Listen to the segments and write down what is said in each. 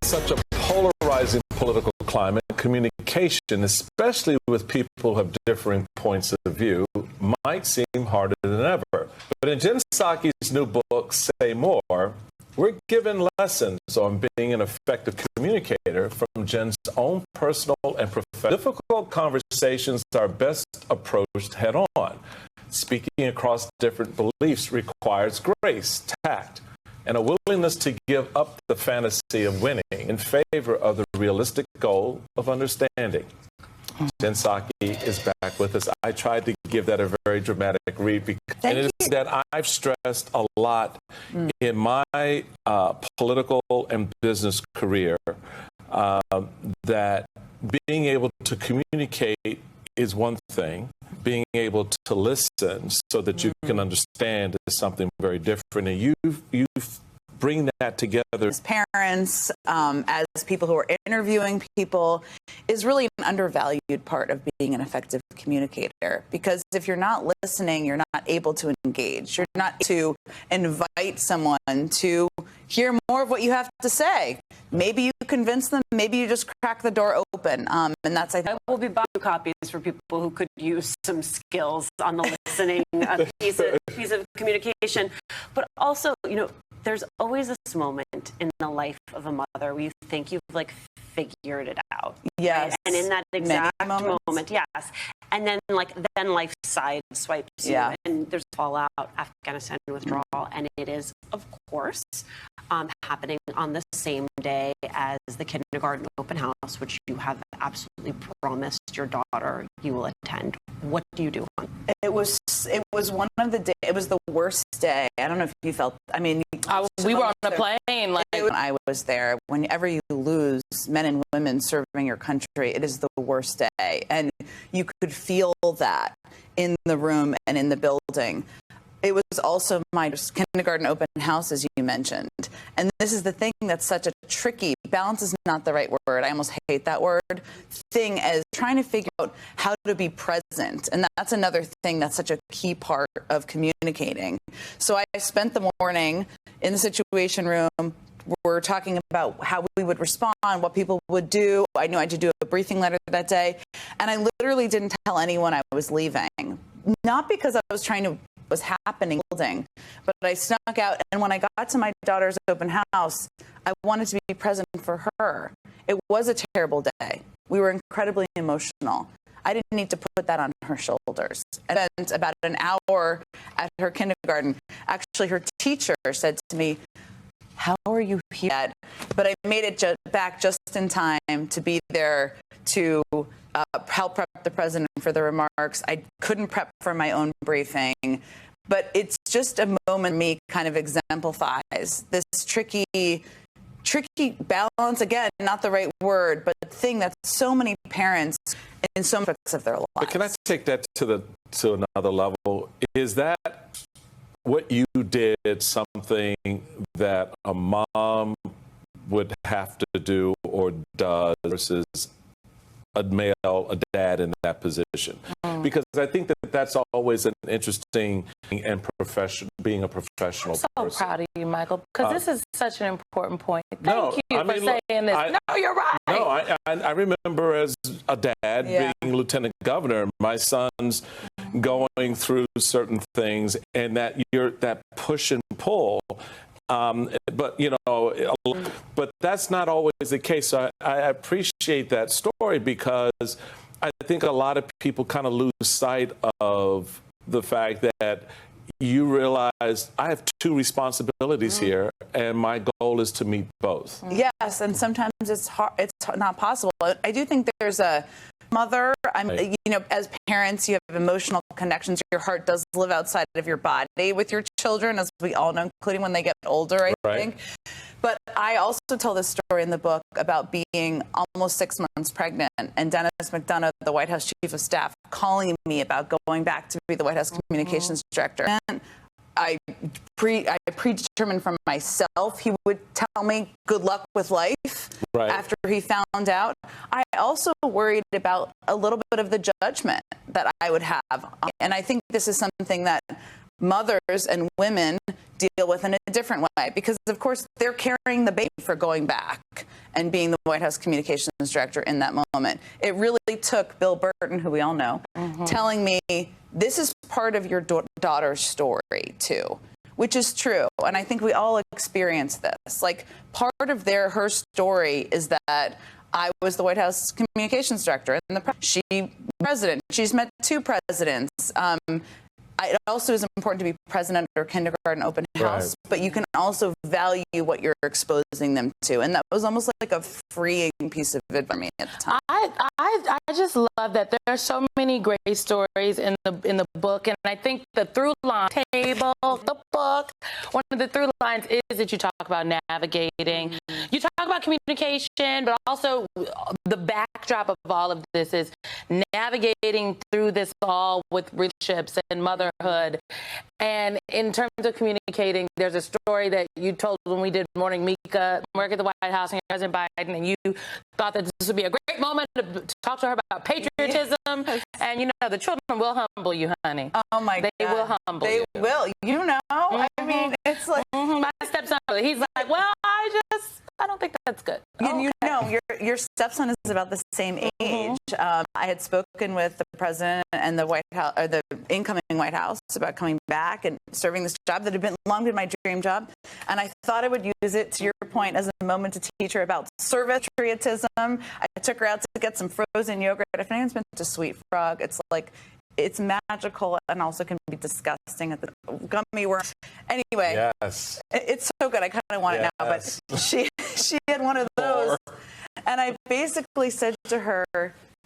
such a polarizing political climate, communication, especially with people who have differing points of view, might seem harder than ever. But in Jen Psaki's new book, Say More, we're given lessons on being an effective communicator from Jen's own personal and professional. Difficult conversations are best approached head on. Speaking across different beliefs requires grace, tact, and a willingness to give up the fantasy of winning in favor of the realistic goal of understanding. Jen Psaki is back with us. I tried to give that a very dramatic read, and it is that I've stressed a lot in my political and business career that being able to communicate is one thing. Being able to listen so that you can understand is something very different. And you bring that together. As parents, as people who are interviewing people, is really an undervalued part of being an effective communicator. Because if you're not listening, you're not able to engage. You're not to invite someone to hear more of what you have to say. Maybe you convince them, maybe you just crack the door open. And that's, I think, will be buying copies for people who could use some skills on the listening piece of communication. But also, there's always this moment in the life of a mother where you think you've figured it out. Yes. Right? And in that exact moment, yes. And then life sideswipes you, and there's fallout, Afghanistan withdrawal, and it is, of course, happening on the same day as the kindergarten open house, which you have absolutely promised your daughter you will attend. What do you do? It was one of the days. It was the worst day. I don't know if you felt. I mean, we were on a plane. I was there. Whenever you lose men and women serving your country, it is the worst day, and you could feel that in the room and in the building. It was also my kindergarten open house, as you mentioned. And this is the thing that's such a tricky, balance is not the right word, I almost hate that word, thing, as trying to figure out how to be present. And that's another thing that's such a key part of communicating. So I spent the morning in the Situation Room. We're talking about how we would respond, what people would do. I knew I had to do a briefing letter that day. And I literally didn't tell anyone I was leaving. Not because I was trying to was happening, but I snuck out, and when I got to my daughter's open house, I wanted to be present for her. It was a terrible day. We were incredibly emotional. I didn't need to put that on her shoulders. And I spent about an hour at her kindergarten. Actually, her teacher said to me, "How are you here?" But I made it back just in time to be there to help prep the president for the remarks. I couldn't prep for my own briefing, but it's just a moment me kind of exemplifies this tricky balance, again, not the right word, but the thing that so many parents in so many aspects of their lives. But can I take that to another level? Is that what you did something that a mom would have to do or does versus a dad in that position? Because I think that that's always an interesting and being a professional person. I'm so proud of you, Michael, because this is such an important point. Thank you for saying this. No, you're right. No, I remember as a dad being lieutenant governor, my sons going through certain things, and that push and pull. But that's not always the case. So I appreciate that story, because I think a lot of people kind of lose sight of the fact that you realize I have two responsibilities here, and my goal is to meet both. Yes, and sometimes it's hard. It's not possible. I do think there's a mother. As parents, you have emotional connections. Your heart does live outside of your body with your children, as we all know, including when they get older, I think. But I also tell this story in the book about being almost 6 months pregnant, and Dennis McDonough, the White House Chief of Staff, calling me about going back to be the White House Communications Director. And I predetermined for myself he would tell me good luck with life after he found out. I also worried about a little bit of the judgment that I would have. And I think this is something that mothers and women deal with in a different way, because of course they're carrying the baby for going back, and being the White House communications director in that moment. It really took Bill Burton, who we all know, telling me, this is part of your daughter's story, too, which is true. And I think we all experience this. Like, part of her story is that I was the White House communications director, and she president. She's met 2 presidents. It also is important to be present under kindergarten open house, but you can also value what you're exposing them to. And that was almost like a freeing piece of advice for me at the time. I just love that there are so many great stories in the book, and I think the through line table, the book, one of the through lines is that you talk about navigating. You talk about communication, but also the backdrop of all of this is navigating through this all with relationships and motherhood. And in terms of communicating, there's a story that you told when we did Morning Mika, work at the White House, and President Biden, and you thought that this would be a great moment to talk to her about patriotism. And, you know, the children will humble you, honey. Oh, my God. They will humble you. They will. You know? I mean, it's like... My stepson, he's like, well, I don't think that's good. You know, your stepson is about the same age. I had spoken with the president and the White House, or the incoming White House, about coming back and serving this job that had long been my dream job. And I thought I would use it, to your point, as a moment to teach her about service, patriotism. I took her out to get some frozen yogurt. If anyone's been to Sweet Frog, it's like, it's magical and also can be disgusting at the gummy worm. Anyway, yes, it's so good. I kind of want it now, but she had one of those. And I basically said to her,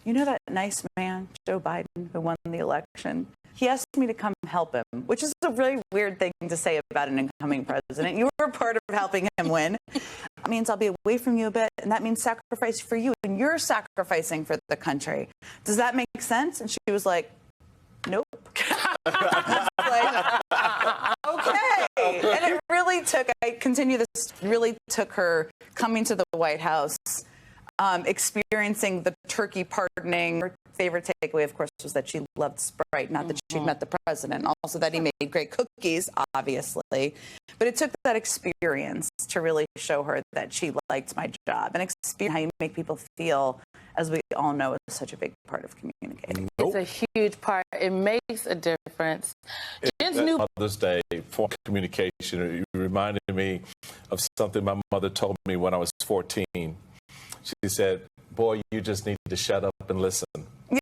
you know that nice man, Joe Biden, who won the election? He asked me to come help him, which is a really weird thing to say about an incoming president. You were part of helping him win. That means I'll be away from you a bit, and that means sacrifice for you, and you're sacrificing for the country. Does that make sense? And she was like, nope. Like, okay. And it really really took her coming to the White House, experiencing the turkey pardoning. Her favorite takeaway, of course, was that she loved Sprite, not that she'd met the president. Also that he made great cookies, obviously. But it took that experience to really show her that she liked my job. And experience how you make people feel, as we all know, is such a big part of communicating. It's a huge part. It makes a difference. Mother's Day for communication, it reminded me of something my mother told me when I was 14. She said, boy, you just need to shut up and listen.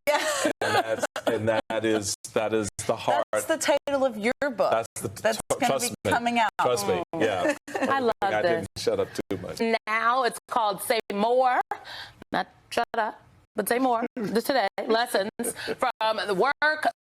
Yeah. And that is the heart. That's the title of your book. That's going to be coming out. Trust me, yeah. I love this. I didn't shut up too much. Now it's called Say More, not shut up, but say more. Today, lessons from the work